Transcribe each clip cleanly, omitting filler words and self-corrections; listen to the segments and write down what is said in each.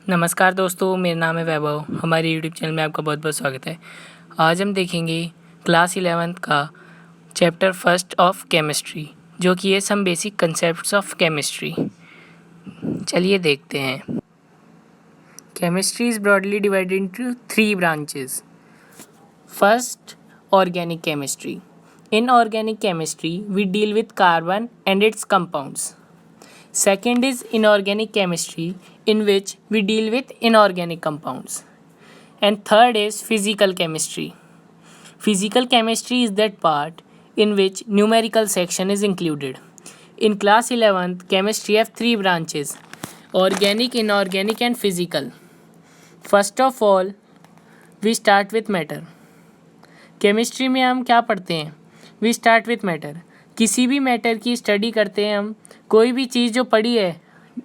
नमस्कार दोस्तों, मेरा नाम है वैभव। हमारे यूट्यूब चैनल में आपका बहुत बहुत स्वागत है। आज हम देखेंगे क्लास 11th का चैप्टर फर्स्ट ऑफ केमिस्ट्री, जो कि है some basic concepts of chemistry. चलिए देखते हैं। Chemistry is broadly divided into 3 branches. First, organic chemistry. In organic chemistry we deal with carbon and its compounds. Second is inorganic chemistry, in which we deal with inorganic compounds. And third is physical chemistry. Physical chemistry is that part in which numerical section is included. In class 11th, chemistry have 3 branches: organic, inorganic and physical. First of all, we start with matter. Chemistry में हम क्या पढ़ते हैं? We start with matter. किसी भी matter की study करते हैं हम. कोई भी चीज़ जो पड़ी है,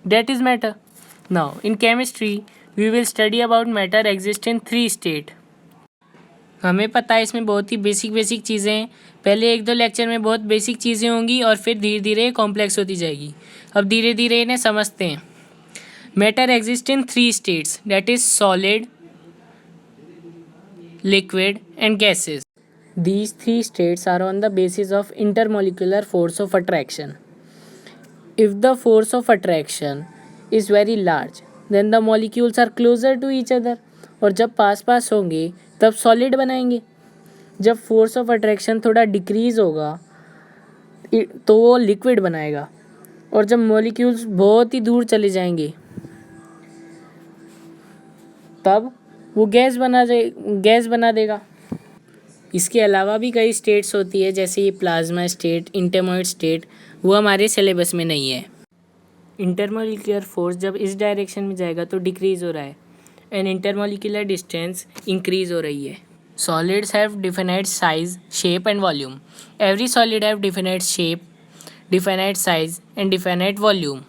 that is matter. Now in chemistry we will study about matter exist in 3 state. हमें पता है इसमें बहुत ही बेसिक चीज़ें हैं. पहले 1-2 लेक्चर में बहुत बेसिक चीज़ें होंगी और फिर धीरे धीरे कॉम्प्लेक्स होती जाएगी. अब धीरे धीरे इन्हें समझते हैं. Matter exist in 3 states, that is solid, liquid and gases. These 3 states are on the basis of intermolecular force of attraction. If the force of attraction is very large, then the molecules are closer to each other. और जब पास होंगे तब solid बनाएंगे. जब force of attraction थोड़ा decrease होगा तो वो लिक्विड बनाएगा. और जब मॉलिक्यूल्स बहुत ही दूर चले जाएंगे तब वो गैस बना देगा. इसके अलावा भी कई स्टेट्स होती है, जैसे ये प्लाज्मा स्टेट, इंटरमोलेक्युलर स्टेट. वो हमारे सिलेबस में नहीं है. इंटरमोलिकुलर फोर्स जब इस डायरेक्शन में जाएगा तो डिक्रीज हो रहा है एंड इंटरमोलिकुलर डिस्टेंस इंक्रीज हो रही है. Solids have definite size, shape and volume. Every solid have definite shape, definite size and definite volume.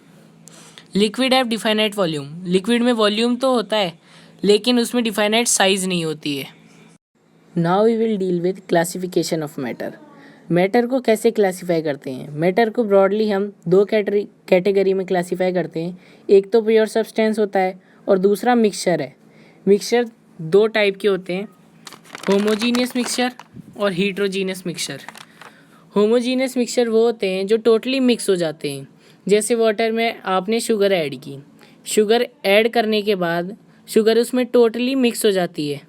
Liquid have definite volume. Liquid में वॉल्यूम तो होता है लेकिन उसमें डिफाइनाइट साइज नहीं होती है. Now we will deal with classification of matter. Matter को कैसे क्लासीफाई करते हैं? मैटर को ब्रॉडली हम 2 कैटेगरी में क्लासीफाई करते हैं. एक तो प्योर सब्सटेंस होता है और दूसरा मिक्सचर है. मिक्सचर 2 टाइप के होते हैं, होमोजीनियस मिक्सचर और हीट्रोजीनियस मिक्सचर. होमोजीनियस मिक्सचर वो होते हैं जो टोटली मिक्स हो जाते हैं. जैसे वाटर में आपने शुगर ऐड की, शुगर ऐड करने के बाद शुगर उसमें टोटली मिक्स हो जाती है.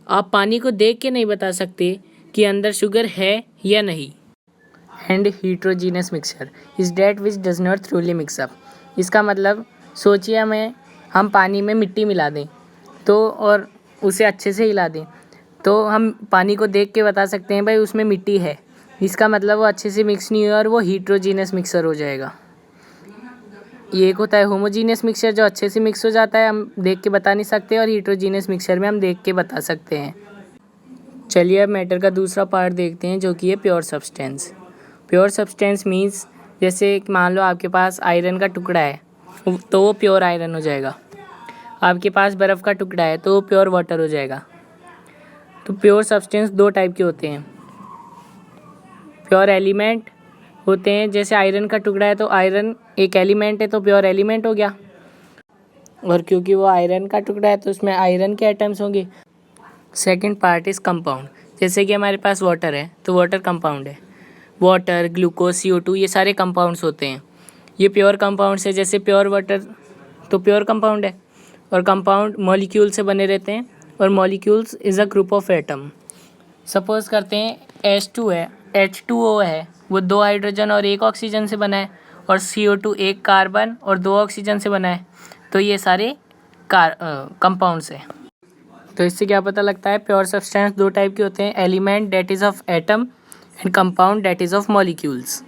आप पानी को देख के नहीं बता सकते कि अंदर शुगर है या नहीं. And heterogeneous mixture is that which does not truly mix up. इसका मतलब सोचिए हम पानी में मिट्टी मिला दें तो और उसे अच्छे से हिला दें तो हम पानी को देख के बता सकते हैं भाई उसमें मिट्टी है. इसका मतलब वो अच्छे से मिक्स नहीं हुआ और वो हीट्रोजीनियस मिक्सचर हो जाएगा. ये एक होता है होमोजीनियस मिक्सचर जो अच्छे से मिक्स हो जाता है, हम देख के बता नहीं सकते, और हीट्रोजीनियस मिक्सचर में हम देख के बता सकते हैं. चलिए अब मैटर का दूसरा पार्ट देखते हैं जो कि है pure substance. Pure substance means जैसे मान लो आपके पास आयरन का टुकड़ा है तो वो प्योर आयरन हो जाएगा. आपके पास बर्फ़ का टुकड़ा है तो वो प्योर वाटर हो जाएगा. तो प्योर सब्सटेंस 2 टाइप के होते हैं. प्योर एलिमेंट होते हैं, जैसे आयरन का टुकड़ा है तो आयरन एक एलिमेंट है तो प्योर एलिमेंट हो गया. और क्योंकि वो आयरन का टुकड़ा है तो उसमें आयरन के एटम्स होंगे. Second part is compound. जैसे कि हमारे पास वाटर है तो वाटर कंपाउंड है. वाटर, ग्लूकोज, CO2 ये सारे कंपाउंड्स होते हैं. ये प्योर कंपाउंड्स है. जैसे प्योर वाटर तो प्योर कंपाउंड है. और कंपाउंड मॉलिक्यूल से बने रहते हैं और molecules is a group of atom. Suppose करते हैं H2 है, H2O है, वो 2 हाइड्रोजन और 1 ऑक्सीजन से बना है, और CO2 1 कार्बन और 2 ऑक्सीजन से बना है. तो ये सारे कंपाउंड्स हैं. तो इससे क्या पता लगता है? प्योर सब्सटेंस 2 टाइप के होते हैं, element that is of atom and compound that is of molecules.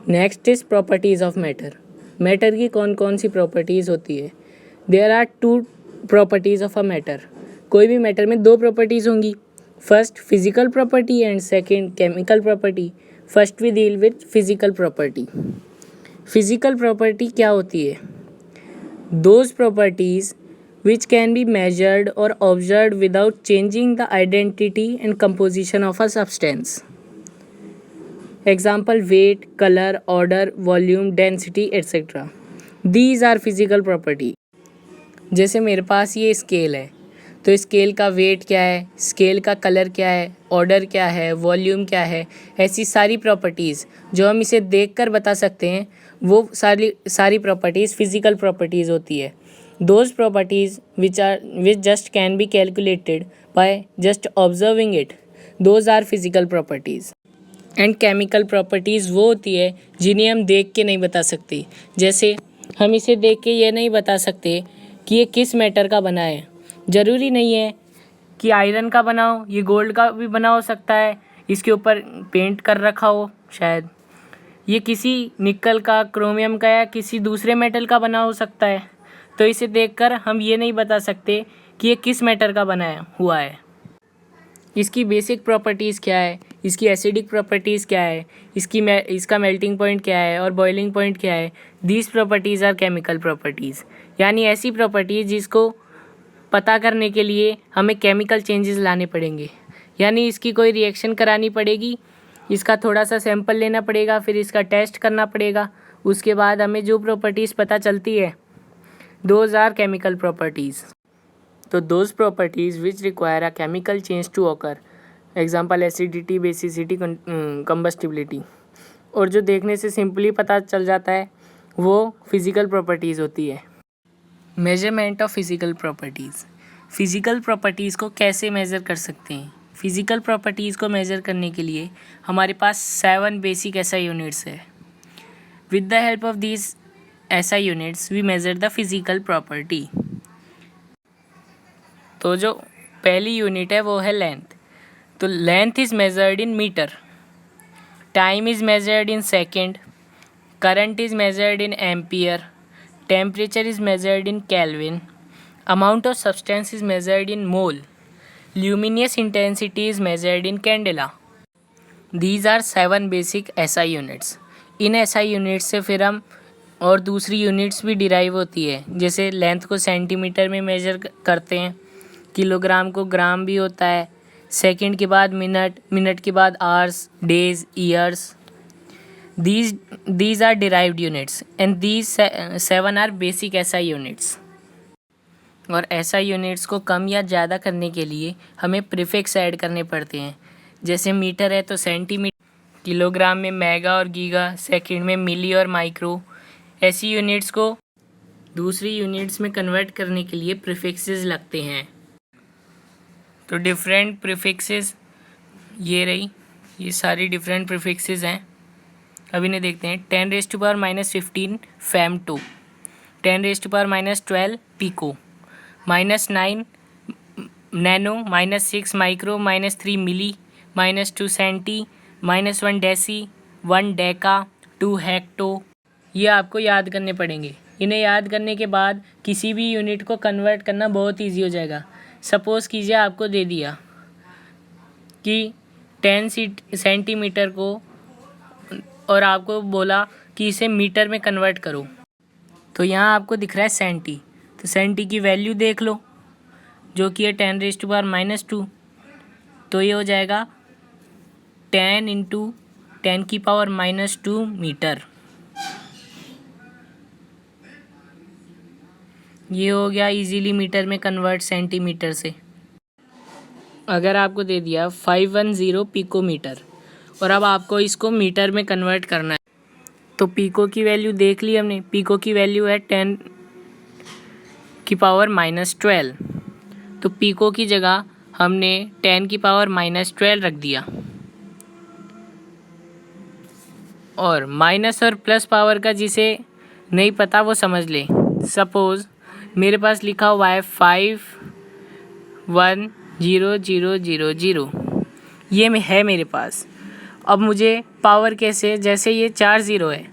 Next is properties of matter. Matter की कौन कौन सी प्रॉपर्टीज़ होती है? There are 2 properties of a matter. कोई भी मैटर में 2 प्रॉपर्टीज़ होंगी. First physical property and second chemical property. First we deal with physical property. Physical property क्या होती है? Those properties which can be measured or observed without changing the identity and composition of a substance. Example: weight, color, order, volume, density, etc. These are physical property. जैसे मेरे पास ये scale है, तो scale का wait क्या है, scale का colour क्या है, ऑर्डर क्या है, वॉल्यूम क्या है, ऐसी सारी प्रॉपर्टीज़ जो हम इसे देखकर बता सकते हैं, वो सारी प्रॉपर्टीज़ फिज़िकल प्रॉपर्टीज़ होती है। Those properties which just can be calculated by just observing it, those are physical properties. And chemical properties वो होती है जिन्हें हम देख के नहीं बता सकते। जैसे हम इसे देख के ये नहीं बता सकते कि ये किस मेटल का बना है। ज़रूरी नहीं है कि आयरन का बना हो, ये गोल्ड का भी बना हो सकता है, इसके ऊपर पेंट कर रखा हो शायद। ये किसी निकल का, क्रोमियम का या किसी दूसरे मेटल का बना हो सकता है। तो इसे देखकर हम ये नहीं बता सकते कि ये किस मेटल का बना हुआ है। इसकी बेसिक प्रॉपर्टीज़ क्या है, इसकी एसिडिक प्रॉपर्टीज़ क्या है, इसका मेल्टिंग पॉइंट क्या है और बॉइलिंग पॉइंट क्या है। These properties are chemical properties, यानी ऐसी प्रॉपर्टीज़ जिसको पता करने के लिए हमें केमिकल चेंजेस लाने पड़ेंगे, यानी इसकी कोई रिएक्शन करानी पड़ेगी, इसका थोड़ा सा सैंपल लेना पड़ेगा, फिर इसका टेस्ट करना पड़ेगा, उसके बाद हमें जो प्रॉपर्टीज़ पता चलती है, दोज आर केमिकल प्रॉपर्टीज़। तो those properties which require a chemical change to occur, example acidity, basicity, combustibility, और जो देखने से सिंपली पता चल जाता है वो फिज़िकल प्रॉपर्टीज़ होती है। Measurement of physical properties. Physical properties को कैसे मेज़र कर सकते हैं? फिज़िकल प्रॉपर्टीज़ को मेज़र करने के लिए हमारे पास 7 बेसिक एसआई यूनिट्स है। With the help of these SI units we measure the physical property. तो जो पहली यूनिट है वो है लेंथ। तो length is measured in metre, time is measured in second, current is measured in ampere, temperature is measured in kelvin, amount of substance is measured in mole, luminous intensity is measured in candela. These are 7 basic SI units. In SI units से फिर हम और दूसरी units भी derive होती है, जैसे length को सेंटीमीटर में मेजर करते हैं, किलोग्राम को ग्राम भी होता है, सेकंड के बाद मिनट, मिनट के बाद hours, days, years. These are derived units and these 7 are basic SI units। और SI यूनिट्स को कम या ज़्यादा करने के लिए हमें प्रीफिक्स ऐड करने पड़ते हैं। जैसे मीटर है तो सेंटीमीटर, किलोग्राम में मेगा और गीगा, सेकंड में मिली और माइक्रो। ऐसी यूनिट्स को दूसरी यूनिट्स में कन्वर्ट करने के लिए प्रीफिक्सेस लगते हैं। तो डिफरेंट प्रीफिक्सेस ये रही, ये सारी डिफरेंट प्रीफिक्सेस हैं। अभी इन्हें देखते हैं। 10⁻⁻15 फेम2, 10⁻⁻12 पिको, -9 नैनो, -6 माइक्रो, -3 मिली, -2 सेंटी, -1 डेसी, 1 डेका, 2 हेक्टो। ये आपको याद करने पड़ेंगे। इन्हें याद करने के बाद किसी भी यूनिट को कन्वर्ट करना बहुत ईजी हो जाएगा। सपोज़ कीजिए आपको दे दिया कि 10 सेंटीमीटर को, और आपको बोला कि इसे मीटर में कन्वर्ट करो। तो यहाँ आपको दिख रहा है सेंटी, तो सेंटी की वैल्यू देख लो जो कि है 10⁻⁻2। तो ये हो जाएगा 10 × 10⁻⁻2 मीटर। ये हो गया इजीली मीटर में कन्वर्ट सेंटीमीटर से। अगर आपको दे दिया 510 पिकोमीटर और अब आपको इसको मीटर में कन्वर्ट करना है, तो पिको की वैल्यू देख ली हमने। पिको की वैल्यू है 10⁻⁻12। तो पिको की जगह हमने 10⁻⁻12 रख दिया। और माइनस और प्लस पावर का जिसे नहीं पता वो समझ ले। सपोज़ मेरे पास लिखा हुआ है 5100000, ये है मेरे पास। अब मुझे पावर कैसे, जैसे ये 4 ज़ीरो है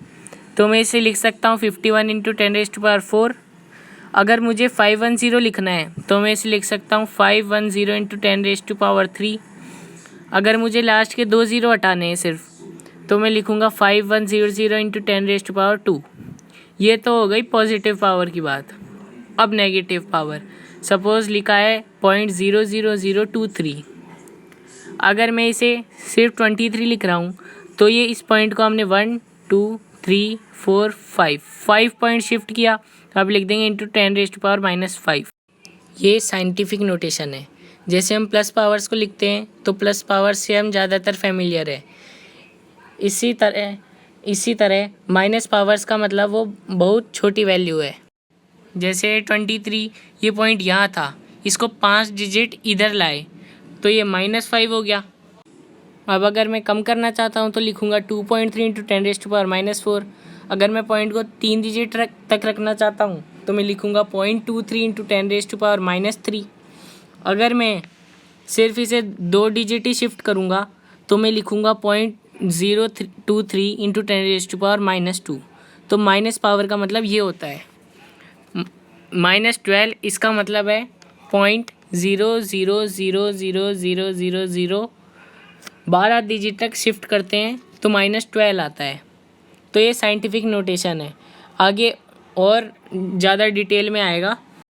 तो मैं इसे लिख सकता हूँ 51 × 10⁻⁴। अगर मुझे 510 लिखना है तो मैं इसे लिख सकता हूँ 510 × 10⁻3। अगर मुझे लास्ट के 2 ज़ीरो हटाने हैं सिर्फ, तो मैं लिखूँगा 5100 × 10⁻²। ये तो हो गई पॉजिटिव पावर की बात। अब नेगेटिव पावर, सपोज़ लिखा है 0.00023। अगर मैं इसे सिर्फ 23 लिख रहा हूँ तो ये इस पॉइंट को हमने 1 2 3 4 5 पॉइंट शिफ्ट किया। अब लिख देंगे इंटू 10⁻⁻5। ये साइंटिफिक नोटेशन है। जैसे हम प्लस पावर्स को लिखते हैं तो प्लस पावर्स से हम ज़्यादातर फेमिलियर है। इसी तरह माइनस पावर्स का मतलब वो बहुत छोटी वैल्यू है। जैसे 23 ये पॉइंट यहाँ था, इसको 5 डिजिट इधर लाए तो ये -5 हो गया। अब अगर मैं कम करना चाहता हूँ तो लिखूँगा 2.3 इंटू 10⁻⁴। अगर मैं पॉइंट को 3 डिजिट तक रखना चाहता हूँ तो मैं लिखूँगा 0.23 इंटू 10⁻⁻3। अगर मैं सिर्फ इसे 2 डिजिट ही शिफ्ट करूँगा तो मैं लिखूँगा 0.023 इंटू 10⁻²। तो माइनस पावर का मतलब ये होता है। -12 इसका मतलब है 0.000000 12 डिजिट तक शिफ्ट करते हैं तो -12 आता है। तो ये साइंटिफिक नोटेशन है। आगे और ज़्यादा डिटेल में आएगा।